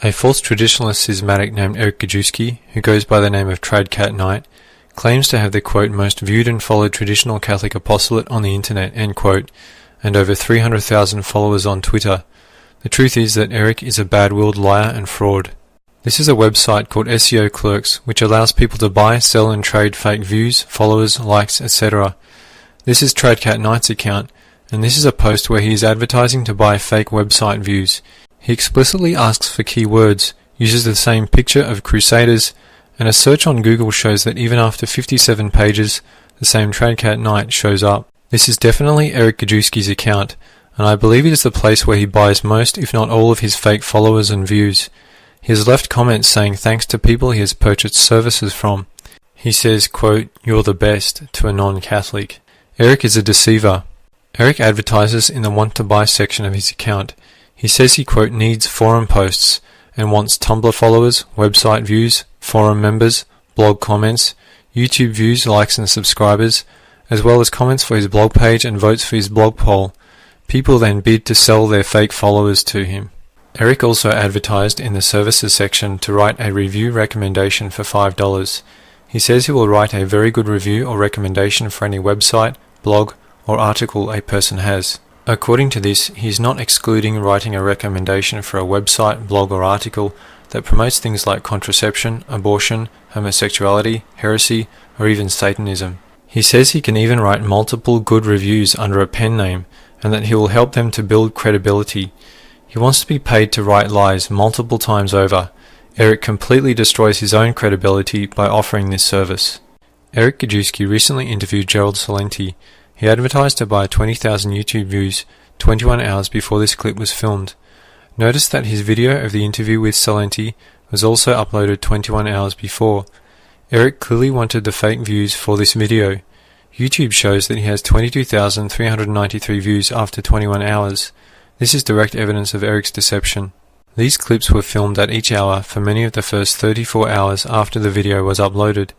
A false traditionalist schismatic named Eric Gajewski, who goes by the name of TradCatKnight, claims to have the quote most viewed and followed traditional Catholic apostolate on the internet, end quote, and over 300,000 followers on Twitter. The truth is that Eric is a bad-willed liar and fraud. This is a website called SEO Clerks, which allows people to buy, sell and trade fake views, followers, likes, etc. This is TradCatKnight's account, and this is a post where he is advertising to buy fake website views. He explicitly asks for keywords, uses the same picture of crusaders, and a search on Google shows that even after 57 pages, the same TradCatKnight shows up. This is definitely Eric Gajewski's account, and I believe it is the place where he buys most, if not all, of his fake followers and views. He has left comments saying thanks to people he has purchased services from. He says, quote, "You're the best," to a non-Catholic. Eric is a deceiver. Eric advertises in the want to buy section of his account. He says he, quote, needs forum posts and wants Tumblr followers, website views, forum members, blog comments, YouTube views, likes and subscribers, as well as comments for his blog page and votes for his blog poll. People then bid to sell their fake followers to him. Eric also advertised in the services section to write a review recommendation for $5. He says he will write a very good review or recommendation for any website, blog, or article a person has. According to this, he is not excluding writing a recommendation for a website, blog or article that promotes things like contraception, abortion, homosexuality, heresy, or even Satanism. He says he can even write multiple good reviews under a pen name, and that he will help them to build credibility. He wants to be paid to write lies multiple times over. Eric completely destroys his own credibility by offering this service. Eric Gajewski recently interviewed Gerald Celente. He advertised to buy 20,000 YouTube views 21 hours before this clip was filmed. Notice that his video of the interview with Celente was also uploaded 21 hours before. Eric clearly wanted the fake views for this video. YouTube shows that he has 22,393 views after 21 hours. This is direct evidence of Eric's deception. These clips were filmed at each hour for many of the first 34 hours after the video was uploaded.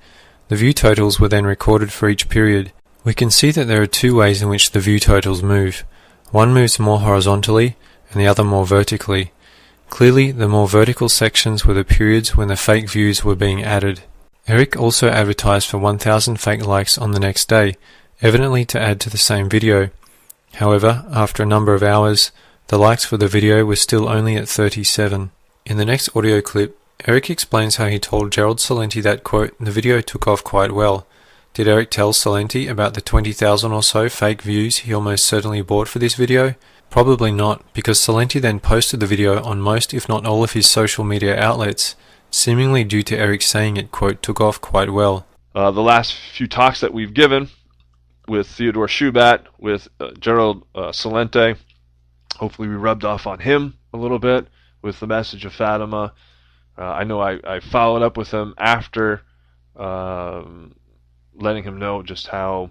The view totals were then recorded for each period. We can see that there are two ways in which the view totals move. One moves more horizontally and the other more vertically. Clearly, the more vertical sections were the periods when the fake views were being added. Eric also advertised for 1,000 fake likes on the next day, evidently to add to the same video. However, after a number of hours, the likes for the video were still only at 37. In the next audio clip, Eric explains how he told Gerald Celente that, quote, the video took off quite well. Did Eric tell Celente about the 20,000 or so fake views he almost certainly bought for this video? Probably not, because Celente then posted the video on most if not all of his social media outlets, seemingly due to Eric saying it, quote, took off quite well. The last few talks that we've given with Theodore Schubat, with Gerald Celente, hopefully we rubbed off on him a little bit with the message of Fatima. I know I followed up with him after letting him know just how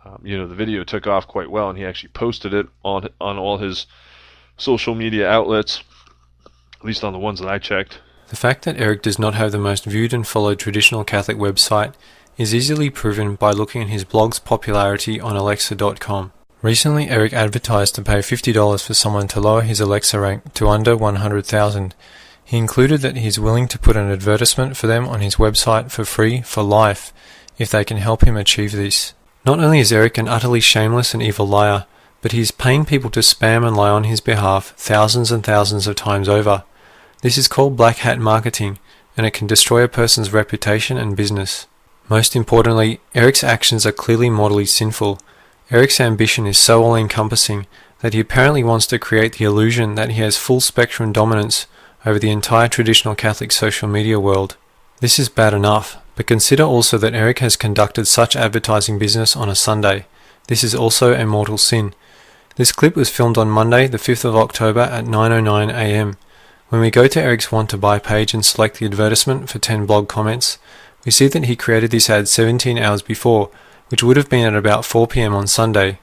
the video took off quite well, and he actually posted it on all his social media outlets, at least on the ones that I checked. The fact that Eric does not have the most viewed and followed traditional Catholic website is easily proven by looking at his blog's popularity on Alexa.com. Recently, Eric advertised to pay $50 for someone to lower his Alexa rank to under 100,000. He included that he is willing to put an advertisement for them on his website for free for life if they can help him achieve this. Not only is Eric an utterly shameless and evil liar, but he is paying people to spam and lie on his behalf thousands and thousands of times over. This is called black hat marketing, and it can destroy a person's reputation and business. Most importantly, Eric's actions are clearly mortally sinful. Eric's ambition is so all-encompassing that he apparently wants to create the illusion that he has full spectrum dominance over the entire traditional Catholic social media world. This is bad enough, but consider also that Eric has conducted such advertising business on a Sunday. This is also a mortal sin. This clip was filmed on Monday, the 5th of October at 9:09 AM. When we go to Eric's Want to Buy page and select the advertisement for 10 blog comments, we see that he created this ad 17 hours before, which would have been at about 4 PM on Sunday.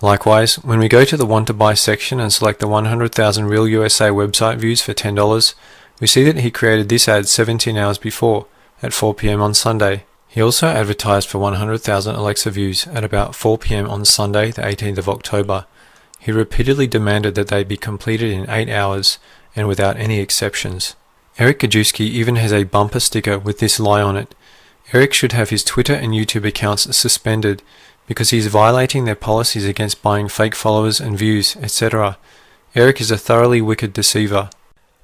Likewise, when we go to the Want to Buy section and select the 100,000 Real USA website views for $10, we see that he created this ad 17 hours before, at 4 PM on Sunday. He also advertised for 100,000 Alexa views at about 4 PM on Sunday, the 18th of October. He repeatedly demanded that they be completed in 8 hours, and without any exceptions. Eric Gajewski even has a bumper sticker with this lie on it. Eric should have his Twitter and YouTube accounts suspended because he is violating their policies against buying fake followers and views, etc. Eric is a thoroughly wicked deceiver.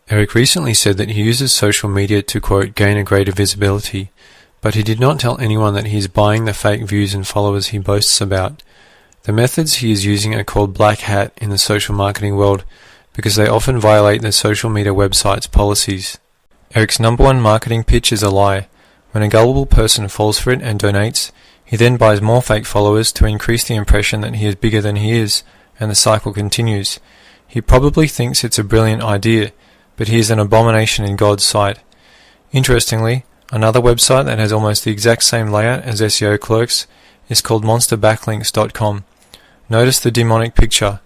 Eric recently said that he uses social media to, quote, gain a greater visibility, but he did not tell anyone that he is buying the fake views and followers he boasts about. The methods he is using are called black hat in the social marketing world because they often violate the social media website's policies. Eric's number one marketing pitch is a lie. When a gullible person falls for it and donates, he then buys more fake followers to increase the impression that he is bigger than he is, and the cycle continues. He probably thinks it's a brilliant idea, but he is an abomination in God's sight. Interestingly, another website that has almost the exact same layout as SEO Clerks is called monsterbacklinks.com. Notice the demonic picture,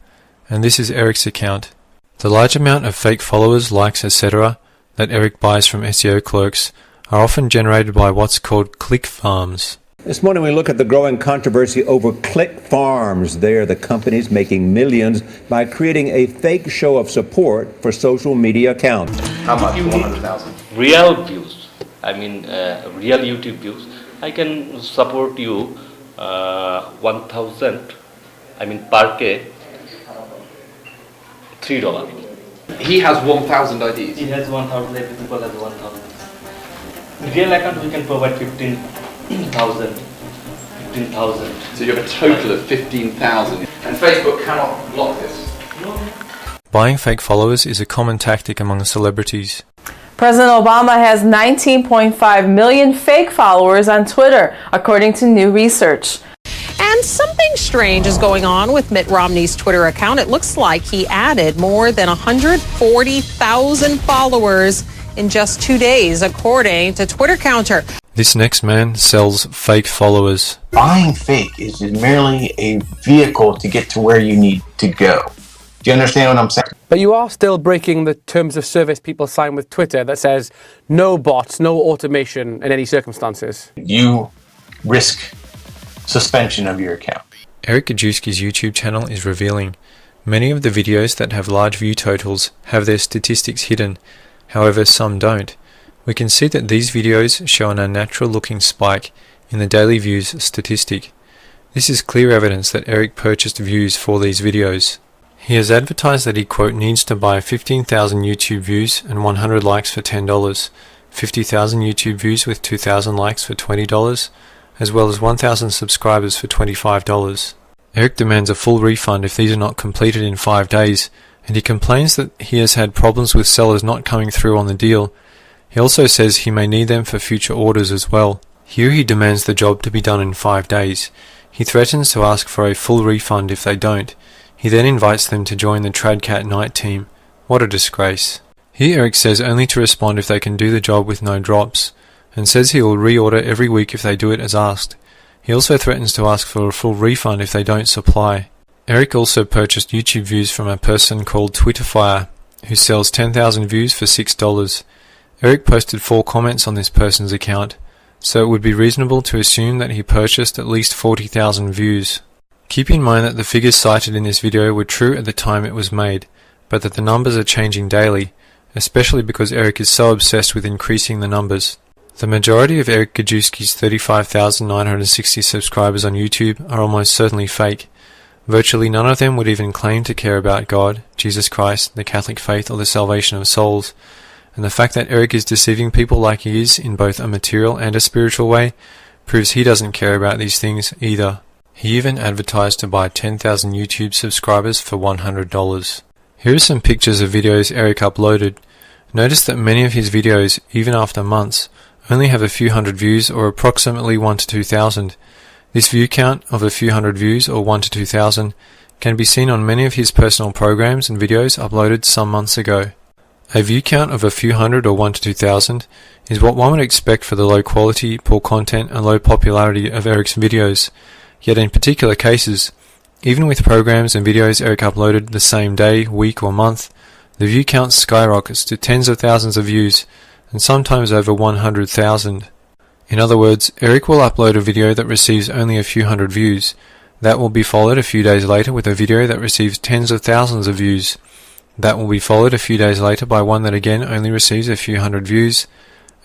and this is Eric's account. The large amount of fake followers, likes, etc. that Eric buys from SEO Clerks are often generated by what's called click farms. This morning we look at the growing controversy over click farms. They are the companies making millions by creating a fake show of support for social media accounts. How much? 100,000. Real views. Real YouTube views. I can support you 1,000. Per K, $3. He has 1,000 IDs. He has 1,000. Every people has 1,000. Real account we can provide 15,000. So you have a total of 15,000. And Facebook cannot block this. Buying fake followers is a common tactic among celebrities. President Obama has 19.5 million fake followers on Twitter, according to new research. And something strange is going on with Mitt Romney's Twitter account. It looks like he added more than 140,000 followers in just 2 days, according to Twitter Counter. This next man sells fake followers. Buying fake is merely a vehicle to get to where you need to go. Do you understand what I'm saying? But you are still breaking the terms of service people sign with Twitter that says no bots, no automation in any circumstances. You risk suspension of your account. Eric Gajewski's YouTube channel is revealing. Many of the videos that have large view totals have their statistics hidden, however some don't. We can see that these videos show an unnatural looking spike in the daily views statistic. This is clear evidence that Eric purchased views for these videos. He has advertised that he, quote, needs to buy 15,000 YouTube views and 100 likes for $10, 50,000 YouTube views with 2,000 likes for $20, as well as 1,000 subscribers for $25. Eric demands a full refund if these are not completed in 5 days, and he complains that he has had problems with sellers not coming through on the deal. He also says he may need them for future orders as well. Here he demands the job to be done in 5 days. He threatens to ask for a full refund if they don't. He then invites them to join the TradCatKnight team. What a disgrace. Here Eric says only to respond if they can do the job with no drops, and says he will reorder every week if they do it as asked. He also threatens to ask for a full refund if they don't supply. Eric also purchased YouTube views from a person called Twitterfire, who sells 10,000 views for $6. Eric posted 4 comments on this person's account, so it would be reasonable to assume that he purchased at least 40,000 views. Keep in mind that the figures cited in this video were true at the time it was made, but that the numbers are changing daily, especially because Eric is so obsessed with increasing the numbers. The majority of Eric Gajewski's 35,960 subscribers on YouTube are almost certainly fake. Virtually none of them would even claim to care about God, Jesus Christ, the Catholic faith, or the salvation of souls. And the fact that Eric is deceiving people like he is in both a material and a spiritual way proves he doesn't care about these things either. He even advertised to buy 10,000 YouTube subscribers for $100. Here are some pictures of videos Eric uploaded. Notice that many of his videos, even after months, only have a few hundred views or approximately 1 to 2,000. This view count of a few hundred views or 1 to 2,000 can be seen on many of his personal programs and videos uploaded some months ago. A view count of a few hundred or 1 to 2,000 is what one would expect for the low quality, poor content and low popularity of Eric's videos. Yet in particular cases, even with programs and videos Eric uploaded the same day, week or month, the view count skyrockets to tens of thousands of views and sometimes over 100,000. In other words, Eric will upload a video that receives only a few hundred views. That will be followed a few days later with a video that receives tens of thousands of views. That will be followed a few days later by one that again only receives a few hundred views,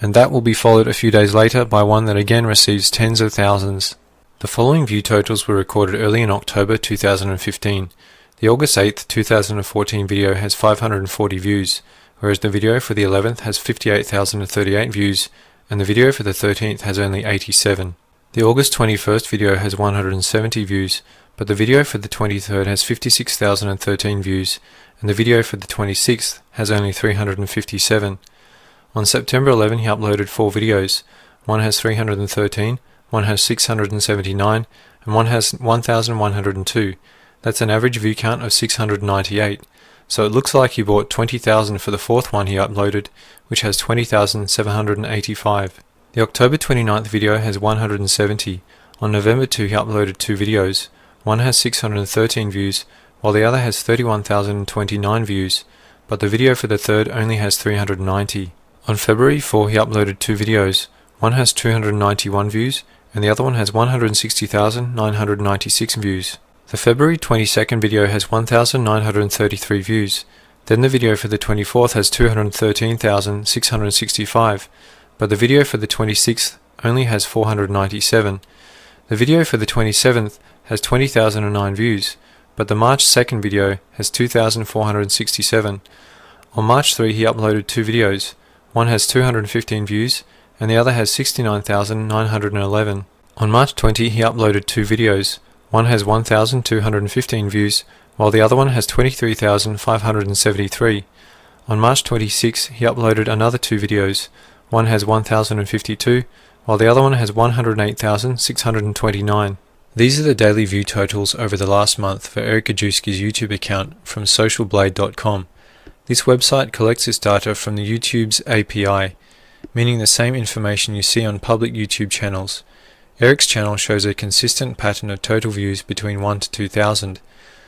and that will be followed a few days later by one that again receives tens of thousands. The following view totals were recorded early in October 2015. The August 8th, 2014 video has 540 views, whereas the video for the 11th has 58,038 views, and the video for the 13th has only 87. The August 21st video has 170 views, but the video for the 23rd has 56,013 views, and the video for the 26th has only 357. On September 11 he uploaded 4 videos. One has 313, one has 679, and one has 1,102. That's an average view count of 698. So it looks like he bought 20,000 for the 4th one he uploaded, which has 20,785. The October 29th video has 170. On November 2 he uploaded 2 videos. One has 613 views, while the other has 31,029 views, but the video for the 3rd only has 390. On February 4 he uploaded 2 videos. One has 291 views, and the other one has 160,996 views. The February 22nd video has 1,933 views. Then the video for the 24th has 213,665, but the video for the 26th only has 497. The video for the 27th has 20,009 views, but the March 2nd video has 2,467. On March 3 he uploaded 2 videos. One has 215 views, and the other has 69,911. On March 20 he uploaded 2 videos. One has 1,215 views, while the other one has 23,573. On March 26 he uploaded another 2 videos. One has 1,052, while the other one has 108,629. These are the daily view totals over the last month for Eric Gajewski's YouTube account from socialblade.com. This website collects its data from the YouTube's API, meaning the same information you see on public YouTube channels. Eric's channel shows a consistent pattern of total views between 1 to 2,000.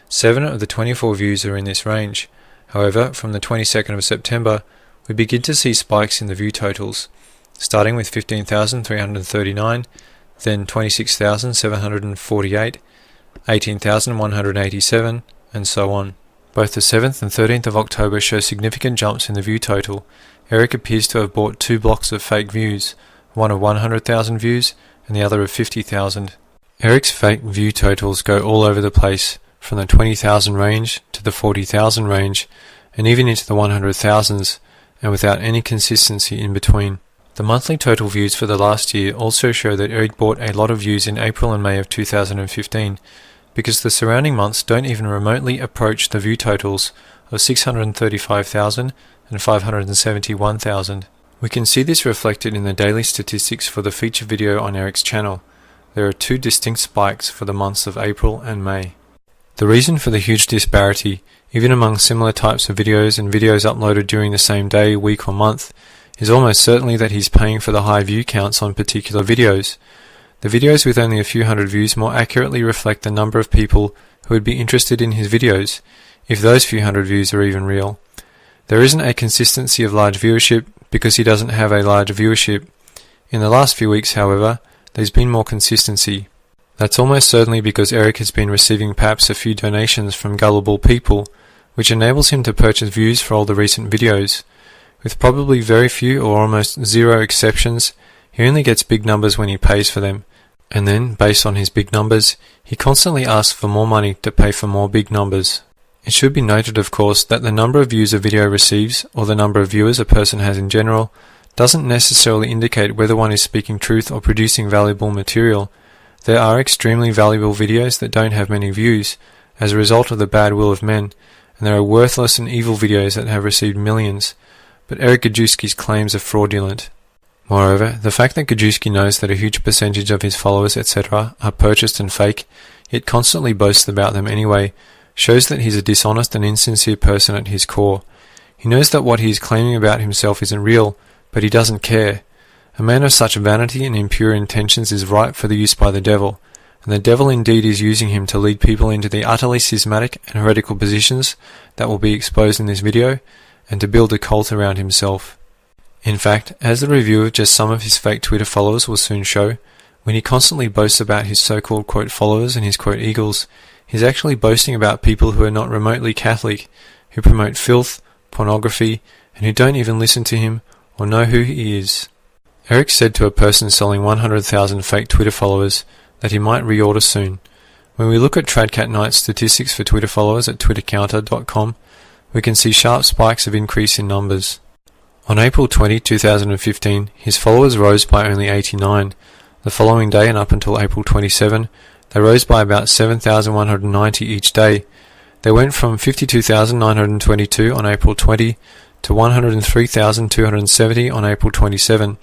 7 of the 24 views are in this range. However, from the 22nd of September, we begin to see spikes in the view totals, starting with 15,339, then 26,748, 18,187, and so on. Both the 7th and 13th of October show significant jumps in the view total. Eric appears to have bought 2 blocks of fake views, one of 100,000 views and the other of 50,000. Eric's fake view totals go all over the place, from the 20,000 range to the 40,000 range, and even into the 100,000s, and without any consistency in between. The monthly total views for the last year also show that Eric bought a lot of views in April and May of 2015, because the surrounding months don't even remotely approach the view totals of 635,000 and 571,000. We can see this reflected in the daily statistics for the feature video on Eric's channel. There are 2 distinct spikes for the months of April and May. The reason for the huge disparity, even among similar types of videos and videos uploaded during the same day, week or month, is almost certainly that he's paying for the high view counts on particular videos. The videos with only a few hundred views more accurately reflect the number of people who would be interested in his videos, if those few hundred views are even real. There isn't a consistency of large viewership because he doesn't have a large viewership. In the last few weeks, however, there's been more consistency. That's almost certainly because Eric has been receiving perhaps a few donations from gullible people, which enables him to purchase views for all the recent videos. With probably very few or almost zero exceptions, he only gets big numbers when he pays for them, and then, based on his big numbers, he constantly asks for more money to pay for more big numbers. It should be noted, of course, that the number of views a video receives, or the number of viewers a person has in general, doesn't necessarily indicate whether one is speaking truth or producing valuable material. There are extremely valuable videos that don't have many views, as a result of the bad will of men, and there are worthless and evil videos that have received millions, but Eric Gajewski's claims are fraudulent. Moreover, the fact that Gajewski knows that a huge percentage of his followers, etc., are purchased and fake, yet constantly boasts about them anyway, shows that he's a dishonest and insincere person at his core. He knows that what he is claiming about himself isn't real, but he doesn't care. A man of such vanity and impure intentions is ripe for the use by the devil, and the devil indeed is using him to lead people into the utterly schismatic and heretical positions that will be exposed in this video, and to build a cult around himself. In fact, as the review of just some of his fake Twitter followers will soon show, when he constantly boasts about his so-called quote followers and his quote eagles, he's actually boasting about people who are not remotely Catholic, who promote filth, pornography, and who don't even listen to him or know who he is. Eric said to a person selling 100,000 fake Twitter followers that he might reorder soon. When we look at TradCatKnight's statistics for Twitter followers at twittercounter.com, we can see sharp spikes of increase in numbers. On April 20, 2015, his followers rose by only 89. The following day and up until April 27, they rose by about 7,190 each day. They went from 52,922 on April 20 to 103,270 on April 27.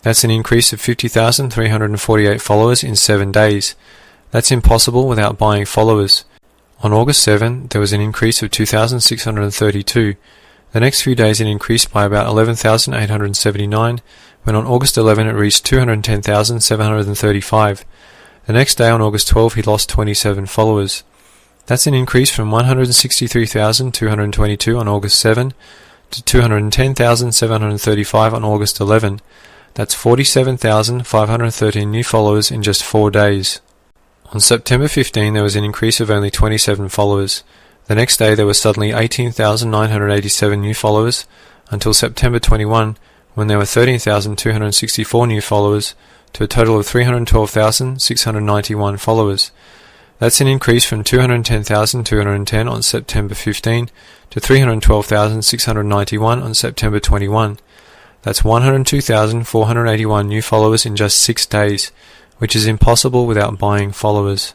That's an increase of 50,348 followers in 7 days. That's impossible without buying followers. On August 7, there was an increase of 2,632. The next few days it increased by about 11,879, when on August 11 it reached 210,735. The next day on August 12 he lost 27 followers. That's an increase from 163,222 on August 7 to 210,735 on August 11. That's 47,513 new followers in just 4 days. On September 15 there was an increase of only 27 followers. The next day there were suddenly 18,987 new followers, until September 21 when there were 13,264 new followers, to a total of 312,691 followers. That's an increase from 210,210 on September 15 to 312,691 on September 21. That's 102,481 new followers in just 6 days, which is impossible without buying followers.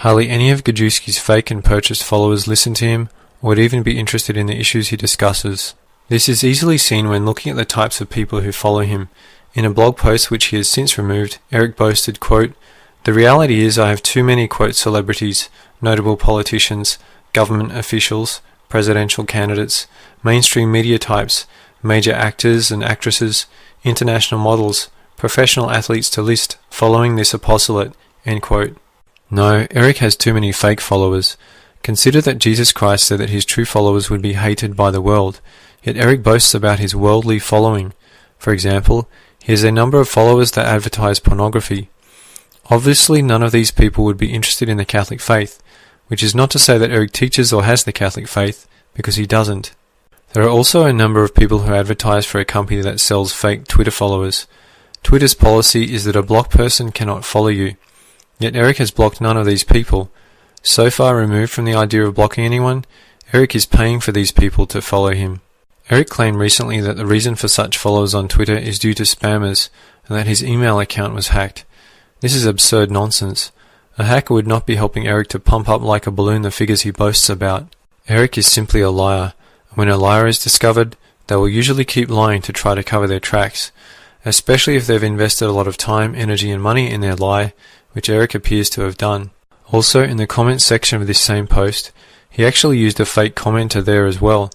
Hardly any of Gajewski's fake and purchased followers listen to him or would even be interested in the issues he discusses. This is easily seen when looking at the types of people who follow him. In a blog post which he has since removed, Eric boasted, quote, "The reality is I have too many, quote, celebrities, notable politicians, government officials, presidential candidates, mainstream media types, major actors and actresses, international models, professional athletes to list, following this apostolate," end quote. No, Eric has too many fake followers. Consider that Jesus Christ said that his true followers would be hated by the world, yet Eric boasts about his worldly following. For example, he has a number of followers that advertise pornography. Obviously, none of these people would be interested in the Catholic faith, which is not to say that Eric teaches or has the Catholic faith, because he doesn't. There are also a number of people who advertise for a company that sells fake Twitter followers. Twitter's policy is that a blocked person cannot follow you. Yet Eric has blocked none of these people. So far removed from the idea of blocking anyone, Eric is paying for these people to follow him. Eric claimed recently that the reason for such followers on Twitter is due to spammers, and that his email account was hacked. This is absurd nonsense. A hacker would not be helping Eric to pump up like a balloon the figures he boasts about. Eric is simply a liar. When a liar is discovered, they will usually keep lying to try to cover their tracks, especially if they've invested a lot of time, energy and money in their lie, which Eric appears to have done. Also, in the comments section of this same post, he actually used a fake commenter there as well.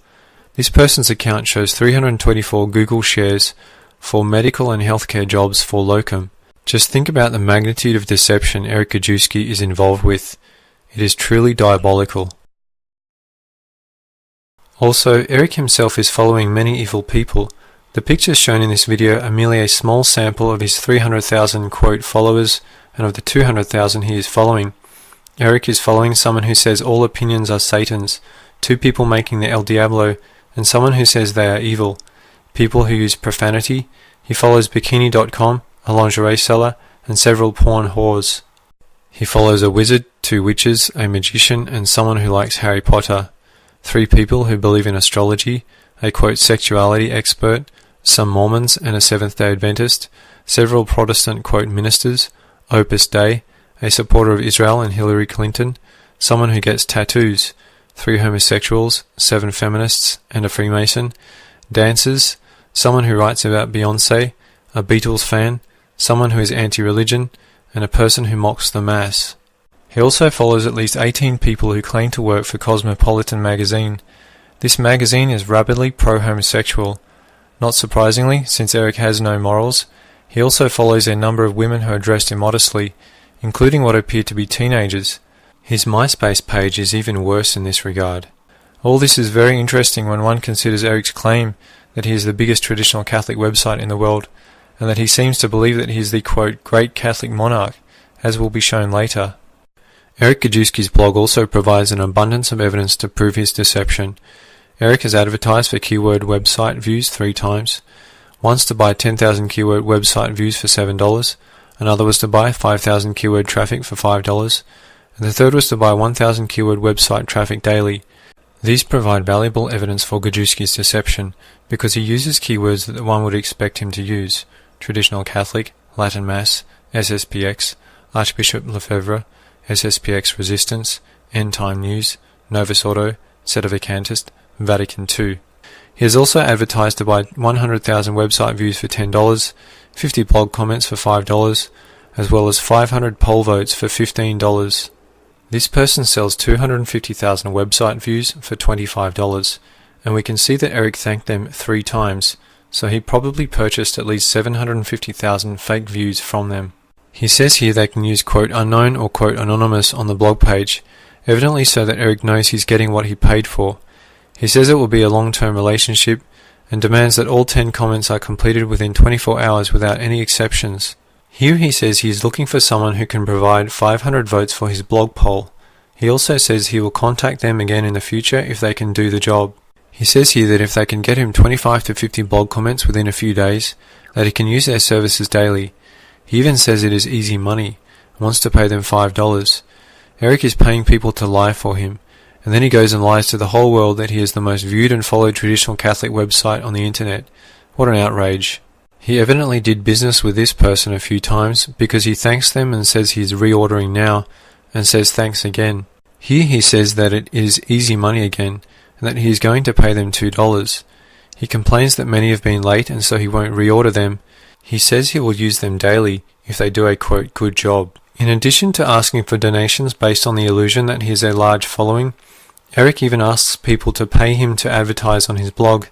This person's account shows 324 Google shares for medical and healthcare jobs for locum. Just think about the magnitude of deception Eric Gajewski is involved with. It is truly diabolical. Also, Eric himself is following many evil people. The pictures shown in this video are merely a small sample of his 300,000 quote followers, and of the 200,000 he is following. Eric is following someone who says all opinions are Satan's, 2 people making the El Diablo, and someone who says they are evil. People who use profanity. He follows Bikini.com, a lingerie seller, and several porn whores. He follows a wizard, 2 witches, a magician, and someone who likes Harry Potter. 3 people who believe in astrology, a quote sexuality expert, some Mormons and a Seventh-day Adventist, several Protestant quote ministers, Opus Dei, a supporter of Israel and Hillary Clinton, someone who gets tattoos, 3 homosexuals, 7 feminists, and a Freemason, dancers, someone who writes about Beyonce, a Beatles fan, someone who is anti-religion, and a person who mocks the Mass. He also follows at least 18 people who claim to work for Cosmopolitan magazine. This magazine is rabidly pro-homosexual. Not surprisingly, since Eric has no morals, he also follows a number of women who are dressed immodestly, including what appear to be teenagers. His MySpace page is even worse in this regard. All this is very interesting when one considers Eric's claim that he is the biggest traditional Catholic website in the world, and that he seems to believe that he is the quote great Catholic monarch, as will be shown later. Eric Gajewski's blog also provides an abundance of evidence to prove his deception. Eric has advertised for keyword website views 3 times. Once to buy 10,000 keyword website views for $7, another was to buy 5,000 keyword traffic for $5, and the third was to buy 1,000 keyword website traffic daily. These provide valuable evidence for Gajewski's deception, because he uses keywords that one would expect him to use: traditional Catholic, Latin Mass, SSPX, Archbishop Lefebvre, SSPX Resistance, End Time News, Novus Ordo, Sedevacantist, Vatican II. He has also advertised to buy 100,000 website views for $10, 50 blog comments for $5, as well as 500 poll votes for $15. This person sells 250,000 website views for $25, and we can see that Eric thanked them 3 times, so he probably purchased at least 750,000 fake views from them. He says here they can use quote unknown or quote anonymous on the blog page, evidently so that Eric knows he's getting what he paid for. He says it will be a long-term relationship, and demands that all 10 comments are completed within 24 hours without any exceptions. Here he says he is looking for someone who can provide 500 votes for his blog poll. He also says he will contact them again in the future if they can do the job. He says here that if they can get him 25 to 50 blog comments within a few days, that he can use their services daily. He even says it is easy money, and wants to pay them $5. Eric is paying people to lie for him, and then he goes and lies to the whole world that he is the most viewed and followed traditional Catholic website on the internet. What an outrage. He evidently did business with this person a few times, because he thanks them and says he is reordering now, and says thanks again. Here he says that it is easy money again, and that he is going to pay them $2. He complains that many have been late and so he won't reorder them. He says he will use them daily if they do a quote good job. In addition to asking for donations based on the illusion that he has a large following, Eric even asks people to pay him to advertise on his blog.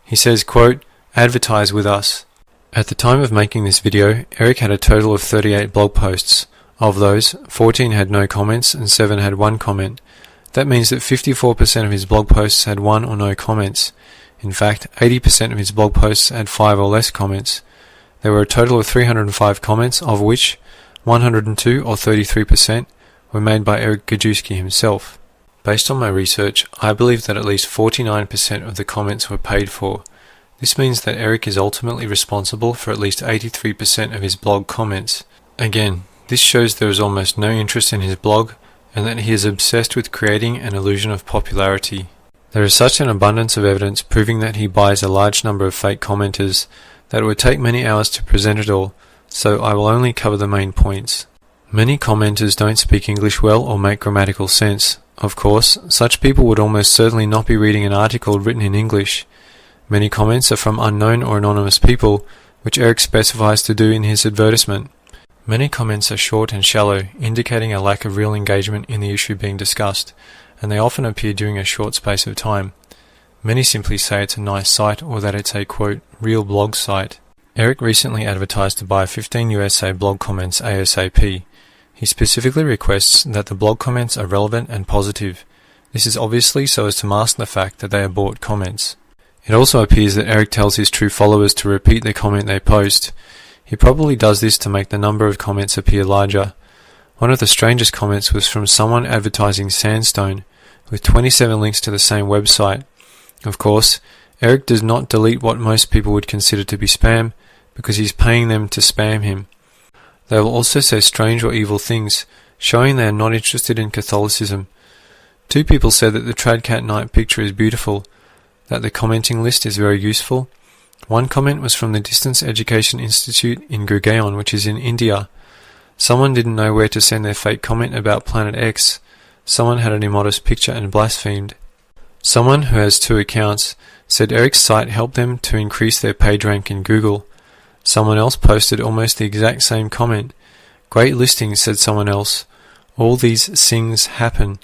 He says, quote, advertise with us. At the time of making this video, Eric had a total of 38 blog posts. Of those, 14 had no comments and 7 had 1 comment. That means that 54% of his blog posts had 1 or no comments. In fact, 80% of his blog posts had 5 or less comments. There were a total of 305 comments, of which 102 or 33% were made by Eric Gajewski himself. Based on my research, I believe that at least 49% of the comments were paid for. This means that Eric is ultimately responsible for at least 83% of his blog comments. Again, this shows there is almost no interest in his blog, and that he is obsessed with creating an illusion of popularity. There is such an abundance of evidence proving that he buys a large number of fake commenters that it would take many hours to present it all, so I will only cover the main points. Many commenters don't speak English well or make grammatical sense. Of course, such people would almost certainly not be reading an article written in English. Many comments are from unknown or anonymous people, which Eric specifies to do in his advertisement. Many comments are short and shallow, indicating a lack of real engagement in the issue being discussed, and they often appear during a short space of time. Many simply say it's a nice site or that it's a, quote, real blog site. Eric recently advertised to buy 15 USA blog comments ASAP. He specifically requests that the blog comments are relevant and positive. This is obviously so as to mask the fact that they are bought comments. It also appears that Eric tells his true followers to repeat the comment they post. He probably does this to make the number of comments appear larger. One of the strangest comments was from someone advertising sandstone, with 27 links to the same website. Of course, Eric does not delete what most people would consider to be spam, because he's paying them to spam him. They will also say strange or evil things, showing they are not interested in Catholicism. 2 people said that the TradCatKnight picture is beautiful, that the commenting list is very useful. One comment was from the Distance Education Institute in Gurgaon, which is in India. Someone didn't know where to send their fake comment about Planet X. Someone had an immodest picture and blasphemed. Someone who has 2 accounts said Eric's site helped them to increase their page rank in Google. Someone else posted almost the exact same comment. Great listings, said someone else. All these things happen.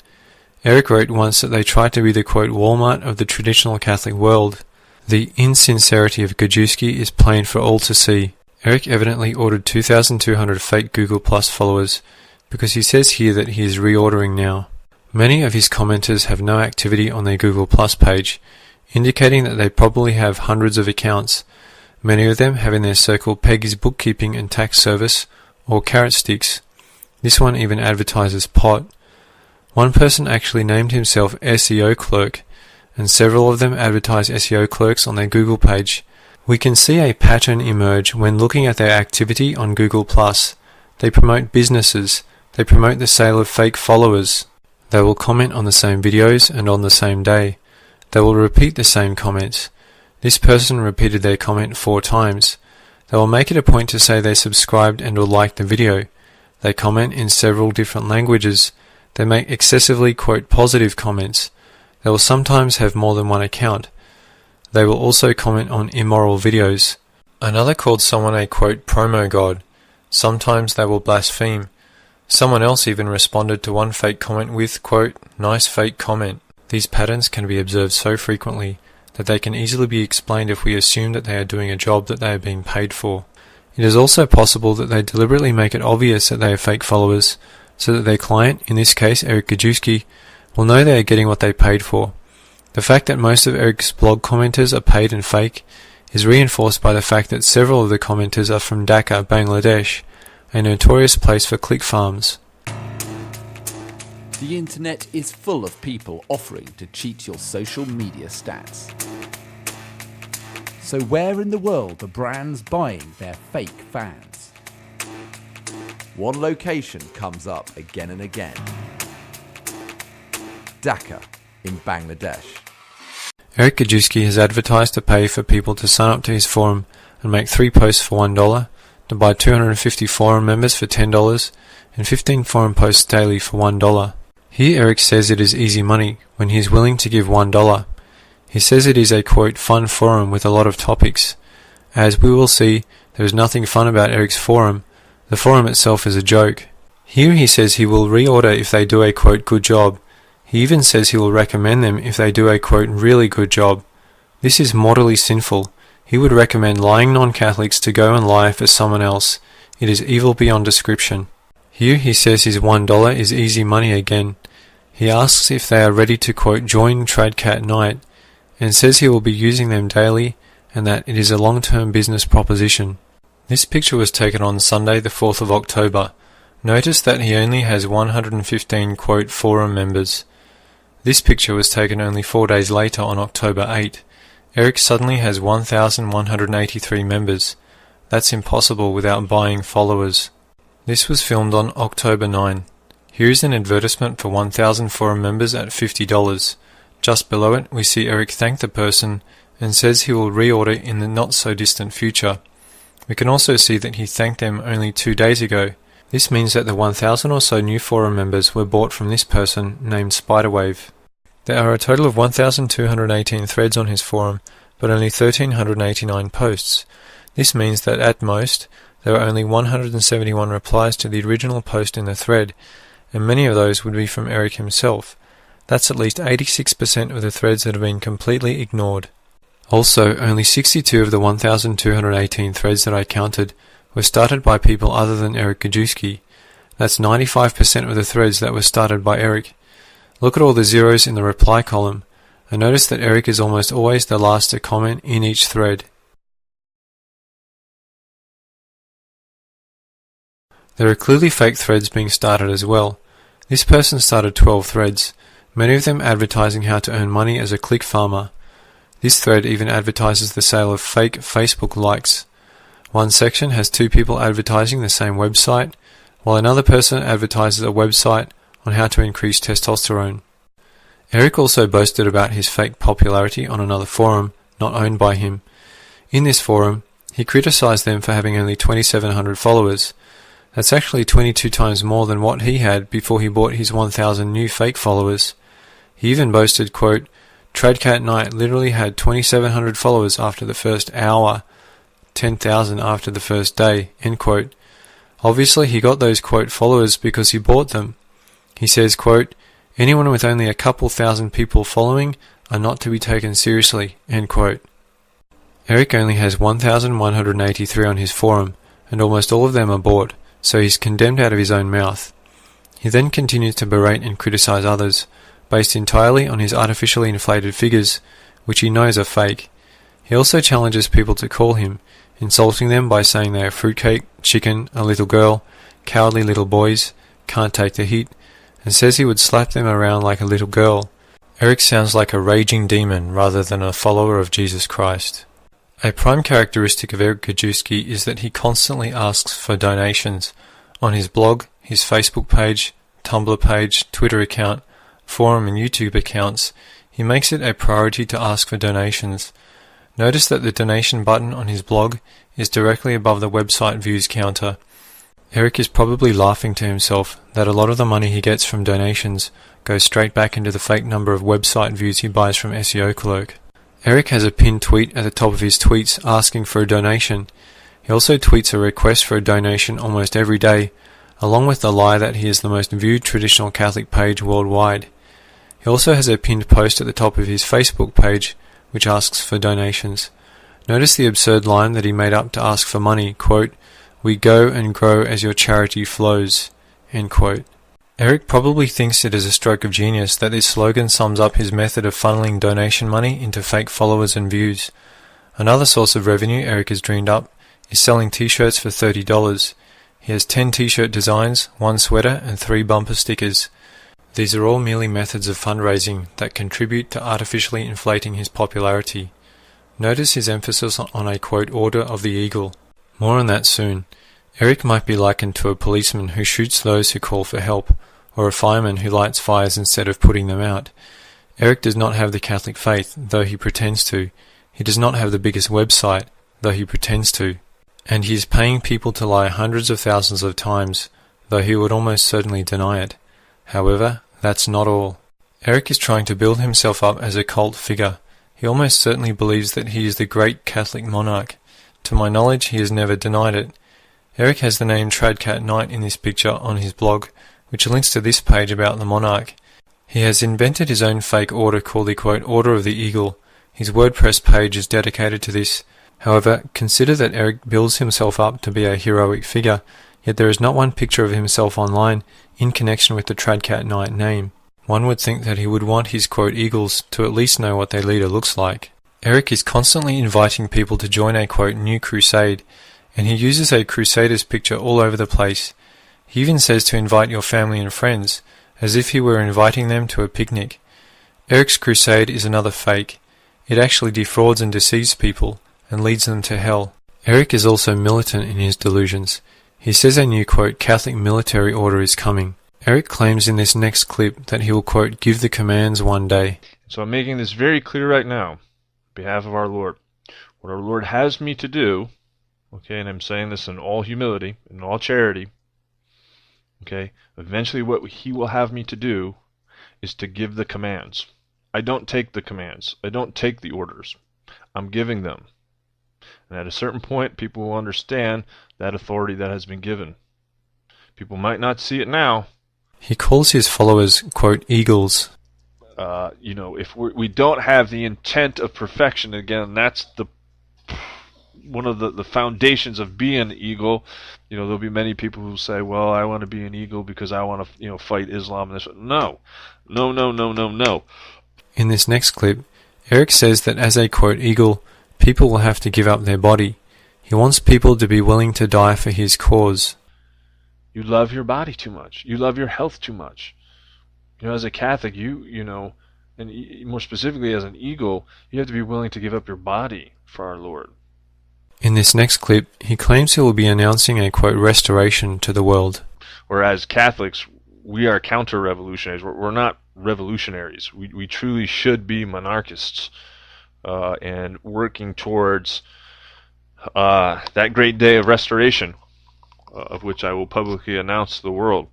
Eric wrote once that they tried to be the, quote, Walmart of the traditional Catholic world. The insincerity of Gajewski is plain for all to see. Eric evidently ordered 2,200 fake Google Plus followers, because he says here that he is reordering now. Many of his commenters have no activity on their Google Plus page, indicating that they probably have hundreds of accounts. Many of them have in their circle Peggy's bookkeeping and tax service, or carrot sticks. This one even advertises pot. One person actually named himself SEO clerk, and several of them advertise SEO clerks on their Google page. We can see a pattern emerge when looking at their activity on Google+. They promote businesses. They promote the sale of fake followers. They will comment on the same videos and on the same day. They will repeat the same comments. This person repeated their comment 4 times. They will make it a point to say they subscribed and or liked the video. They comment in several different languages. They make excessively, quote, positive comments. They will sometimes have more than one account. They will also comment on immoral videos. Another called someone a, quote, promo god. Sometimes they will blaspheme. Someone else even responded to one fake comment with, quote, nice fake comment. These patterns can be observed so frequently that they can easily be explained if we assume that they are doing a job that they are being paid for. It is also possible that they deliberately make it obvious that they are fake followers, so that their client, in this case Eric Gajewski, will know they are getting what they paid for. The fact that most of Eric's blog commenters are paid and fake is reinforced by the fact that several of the commenters are from Dhaka, Bangladesh, a notorious place for click farms. The internet is full of people offering to cheat your social media stats. So where in the world are brands buying their fake fans? One location comes up again and again. Dhaka in Bangladesh. Eric Gajewski has advertised to pay for people to sign up to his forum and make 3 posts for $1, to buy 250 forum members for $10, and 15 forum posts daily for $1. Here Eric says it is easy money when he is willing to give $1. He says it is a, quote, fun forum with a lot of topics. As we will see, there is nothing fun about Eric's forum. The forum itself is a joke. Here he says he will reorder if they do a, quote, good job. He even says he will recommend them if they do a, quote, really good job. This is mortally sinful. He would recommend lying non-Catholics to go and lie for someone else. It is evil beyond description. Here he says his $1 is easy money again. He asks if they are ready to, quote, join TradCatKnight, and says he will be using them daily and that it is a long-term business proposition. This picture was taken on Sunday the 4th of October. Notice that he only has 115, quote, forum members. This picture was taken only 4 days later on October 8. Eric suddenly has 1,183 members. That's impossible without buying followers. This was filmed on October 9. Here is an advertisement for 1,000 forum members at $50. Just below it, we see Eric thank the person and says he will reorder in the not-so-distant future. We can also see that he thanked them only 2 days ago. This means that the 1,000 or so new forum members were bought from this person named Spiderwave. There are a total of 1,218 threads on his forum, but only 1,389 posts. This means that at most, there are only 171 replies to the original post in the thread, and many of those would be from Eric himself. That's at least 86% of the threads that have been completely ignored. Also, only 62 of the 1,218 threads that I counted were started by people other than Eric Gajewski. That's 95% of the threads that were started by Eric. Look at all the zeros in the reply column, and notice that Eric is almost always the last to comment in each thread. There are clearly fake threads being started as well. This person started 12 threads, many of them advertising how to earn money as a click farmer. This thread even advertises the sale of fake Facebook likes. One section has 2 people advertising the same website, while another person advertises a website on how to increase testosterone. Eric also boasted about his fake popularity on another forum, not owned by him. In this forum, he criticized them for having only 2,700 followers. That's actually 22 times more than what he had before he bought his 1,000 new fake followers. He even boasted, quote, TradCatKnight literally had 2,700 followers after the first hour, 10,000 after the first day, end quote. Obviously he got those, quote, followers because he bought them. He says, quote, anyone with only a couple thousand people following are not to be taken seriously, end quote. Eric only has 1,183 on his forum, and almost all of them are bought, so he's condemned out of his own mouth. He then continues to berate and criticize others, based entirely on his artificially inflated figures, which he knows are fake. He also challenges people to call him, insulting them by saying they are fruitcake, chicken, a little girl, cowardly little boys, can't take the heat, and says he would slap them around like a little girl. Eric sounds like a raging demon rather than a follower of Jesus Christ. A prime characteristic of Eric Gajewski is that he constantly asks for donations. On his blog, his Facebook page, Tumblr page, Twitter account, forum and YouTube accounts, he makes it a priority to ask for donations. Notice that the donation button on his blog is directly above the website views counter. Eric is probably laughing to himself that a lot of the money he gets from donations goes straight back into the fake number of website views he buys from SEO Clerk. Eric has a pinned tweet at the top of his tweets asking for a donation. He also tweets a request for a donation almost every day, along with the lie that he is the most viewed traditional Catholic page worldwide. He also has a pinned post at the top of his Facebook page which asks for donations. Notice the absurd line that he made up to ask for money, quote, "We go and grow as your charity flows," end quote. Eric probably thinks it is a stroke of genius that this slogan sums up his method of funneling donation money into fake followers and views. Another source of revenue Eric has dreamed up is selling t-shirts for $30. He has 10 t-shirt designs, 1 sweater and 3 bumper stickers. These are all merely methods of fundraising that contribute to artificially inflating his popularity. Notice his emphasis on a quote order of the eagle. More on that soon. Eric might be likened to a policeman who shoots those who call for help, or a fireman who lights fires instead of putting them out. Eric does not have the Catholic faith, though he pretends to. He does not have the biggest website, though he pretends to. And he is paying people to lie hundreds of thousands of times, though he would almost certainly deny it. However, that's not all. Eric is trying to build himself up as a cult figure. He almost certainly believes that he is the great Catholic monarch. To my knowledge, he has never denied it. Eric has the name TradCatKnight in this picture on his blog, which links to this page about the monarch. He has invented his own fake order called the quote Order of the Eagle. His WordPress page is dedicated to this. However, consider that Eric builds himself up to be a heroic figure, yet there is not one picture of himself online in connection with the TradCatKnight name. One would think that he would want his quote eagles to at least know what their leader looks like. Eric is constantly inviting people to join a quote new crusade, and he uses a crusader's picture all over the place. He even says to invite your family and friends, as if he were inviting them to a picnic. Eric's crusade is another fake. It actually defrauds and deceives people, and leads them to hell. Eric is also militant in his delusions. He says a new, quote, Catholic military order is coming. Eric claims in this next clip that he will, quote, give the commands one day. So I'm making this very clear right now, on behalf of our Lord. What our Lord has me to do, okay, and I'm saying this in all humility, in all charity, okay, eventually what he will have me to do is to give the commands. I don't take the commands. I don't take the orders. I'm giving them. And at a certain point, people will understand that authority that has been given. People might not see it now. He calls his followers, quote, eagles. If we don't have the intent of perfection, again, that's one of the foundations of being an eagle. There'll be many people who say, well, I want to be an eagle because I want to, fight Islam. And this. No. In this next clip, Eric says that as a, quote, eagle, people will have to give up their body. He wants people to be willing to die for his cause. You love your body too much. You love your health too much. As a Catholic, and more specifically as an eagle, you have to be willing to give up your body for our Lord. In this next clip, he claims he will be announcing a, quote, restoration to the world. Whereas Catholics, we are counter-revolutionaries. We're not revolutionaries. We truly should be monarchists and working towards that great day of restoration, of which I will publicly announce to the world.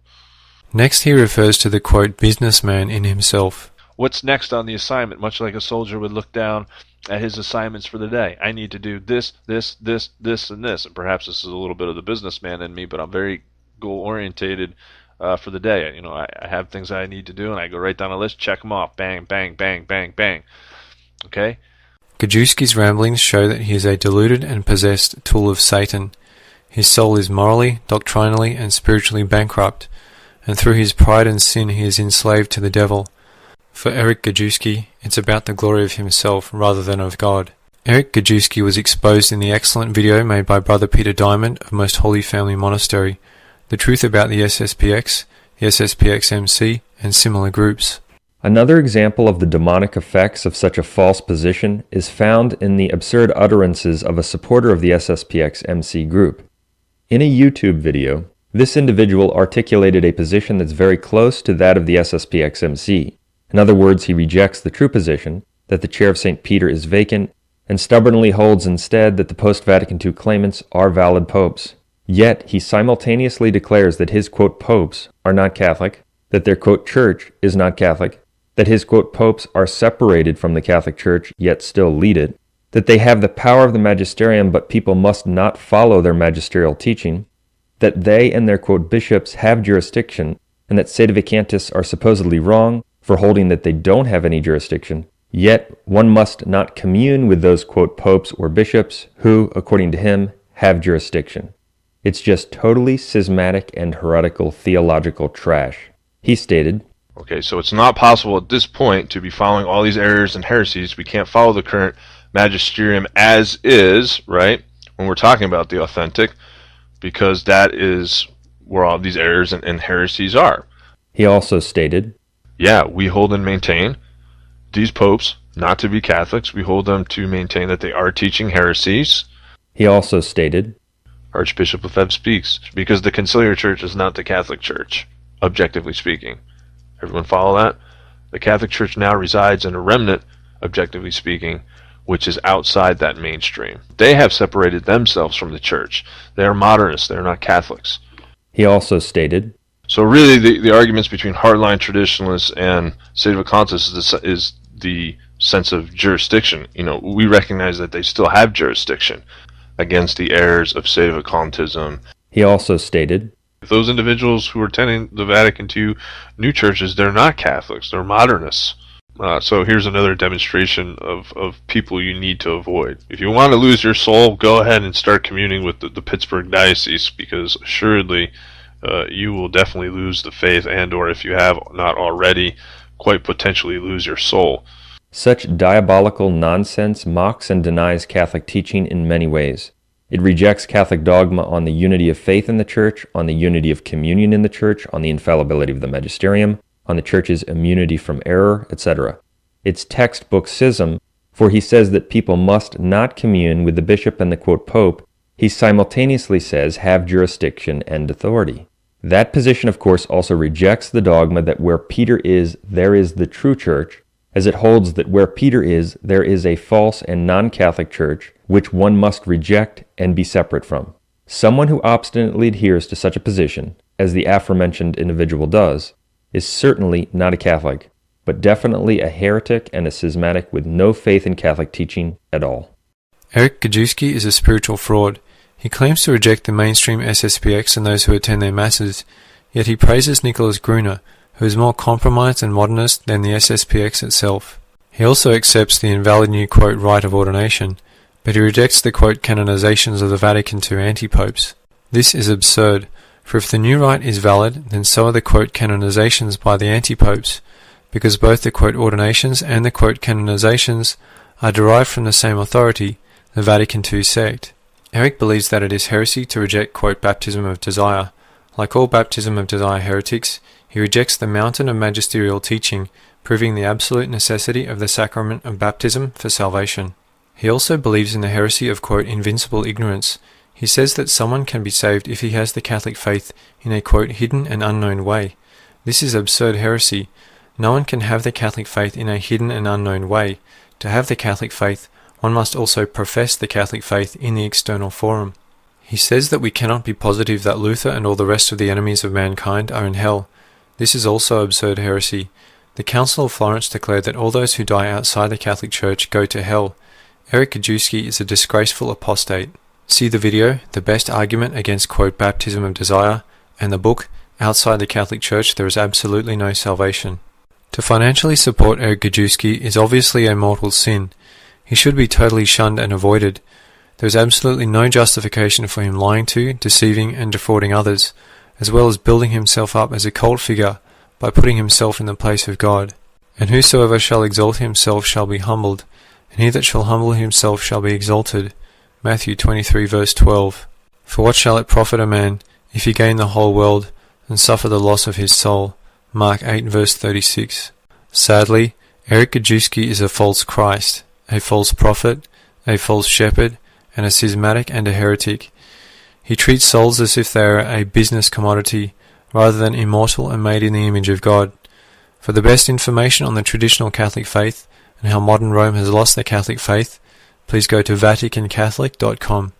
Next, he refers to the, quote, businessman in himself. What's next on the assignment? Much like a soldier would look down at his assignments for the day. I need to do this, this, this, this, and this. And perhaps this is a little bit of the businessman in me, but I'm very goal-orientated for the day. I have things that I need to do, and I go right down a list, check them off. Bang, bang, bang, bang, bang. Okay? Gajewski's ramblings show that he is a deluded and possessed tool of Satan. His soul is morally, doctrinally, and spiritually bankrupt, and through his pride and sin he is enslaved to the devil. For Eric Gajewski, it's about the glory of himself rather than of God. Eric Gajewski was exposed in the excellent video made by Brother Peter Diamond of Most Holy Family Monastery, the truth about the SSPX, the SSPX MC, and similar groups. Another example of the demonic effects of such a false position is found in the absurd utterances of a supporter of the SSPX MC group. In a YouTube video, this individual articulated a position that's very close to that of the SSPX MC. In other words, he rejects the true position that the chair of St. Peter is vacant and stubbornly holds instead that the post-Vatican II claimants are valid popes. Yet, he simultaneously declares that his, quote, popes are not Catholic, that their, quote, church is not Catholic, that his, quote, popes are separated from the Catholic Church yet still lead it, that they have the power of the magisterium but people must not follow their magisterial teaching, that they and their, quote, bishops have jurisdiction, and that sedevacantists are supposedly wrong for holding that they don't have any jurisdiction, yet one must not commune with those, quote, popes or bishops who, according to him, have jurisdiction. It's just totally schismatic and heretical theological trash. He stated, Okay, so it's not possible at this point to be following all these errors and heresies. We can't follow the current magisterium as is, right, when we're talking about the authentic, because that is where all these errors and heresies are. He also stated, yeah, we hold and maintain these popes not to be Catholics. We hold them to maintain that they are teaching heresies. He also stated, Archbishop Lefebvre speaks, because the conciliar church is not the Catholic Church, objectively speaking. Everyone follow that? The Catholic Church now resides in a remnant, objectively speaking, which is outside that mainstream. They have separated themselves from the church. They are modernists. They are not Catholics. He also stated, so really the arguments between hardline traditionalists and sedevacantists is the sense of jurisdiction. You know, we recognize that they still have jurisdiction against the errors of sedevacantism. He also stated, those individuals who are attending the Vatican II new churches, they're not Catholics, they're modernists. So here's another demonstration of people you need to avoid. If you want to lose your soul, go ahead and start communing with the Pittsburgh Diocese, because assuredly you will definitely lose the faith, and or if you have not already, quite potentially lose your soul. Such diabolical nonsense mocks and denies Catholic teaching in many ways. It rejects Catholic dogma on the unity of faith in the Church, on the unity of communion in the Church, on the infallibility of the magisterium, on the Church's immunity from error, etc. It's textbook schism, for he says that people must not commune with the bishop and the, quote, pope. He simultaneously says have jurisdiction and authority. That position, of course, also rejects the dogma that where Peter is, there is the true Church, as it holds that where Peter is, there is a false and non-Catholic church, which one must reject and be separate from. Someone who obstinately adheres to such a position, as the aforementioned individual does, is certainly not a Catholic, but definitely a heretic and a schismatic with no faith in Catholic teaching at all. Eric Gajewski is a spiritual fraud. He claims to reject the mainstream SSPX and those who attend their masses, yet he praises Nicholas Gruner, who is more compromised and modernist than the SSPX itself. He also accepts the invalid new, quote, rite of ordination, but he rejects the, quote, canonizations of the Vatican II anti-popes. This is absurd, for if the new rite is valid, then so are the, quote, canonizations by the anti-popes, because both the, quote, ordinations and the, quote, canonizations are derived from the same authority, the Vatican II sect. Eric believes that it is heresy to reject, quote, baptism of desire. Like all baptism of desire heretics, he rejects the mountain of magisterial teaching, proving the absolute necessity of the sacrament of baptism for salvation. He also believes in the heresy of, quote, invincible ignorance. He says that someone can be saved if he has the Catholic faith in a, quote, hidden and unknown way. This is absurd heresy. No one can have the Catholic faith in a hidden and unknown way. To have the Catholic faith, one must also profess the Catholic faith in the external forum. He says that we cannot be positive that Luther and all the rest of the enemies of mankind are in hell. This is also absurd heresy. The Council of Florence declared that all those who die outside the Catholic Church go to hell. Eric Gajewski is a disgraceful apostate. See the video, The Best Argument Against, quote, Baptism of Desire, and the book, Outside the Catholic Church There is Absolutely No Salvation. To financially support Eric Gajewski is obviously a mortal sin. He should be totally shunned and avoided. There is absolutely no justification for him lying to, deceiving, and defrauding others, as well as building himself up as a cult figure by putting himself in the place of God. And whosoever shall exalt himself shall be humbled, and he that shall humble himself shall be exalted. Matthew 23 verse 12. For what shall it profit a man, if he gain the whole world, and suffer the loss of his soul? Mark 8 verse 36. Sadly, Eric Gajewski is a false Christ, a false prophet, a false shepherd, and a schismatic and a heretic. He treats souls as if they are a business commodity, rather than immortal and made in the image of God. For the best information on the traditional Catholic faith and how modern Rome has lost the Catholic faith, please go to VaticanCatholic.com.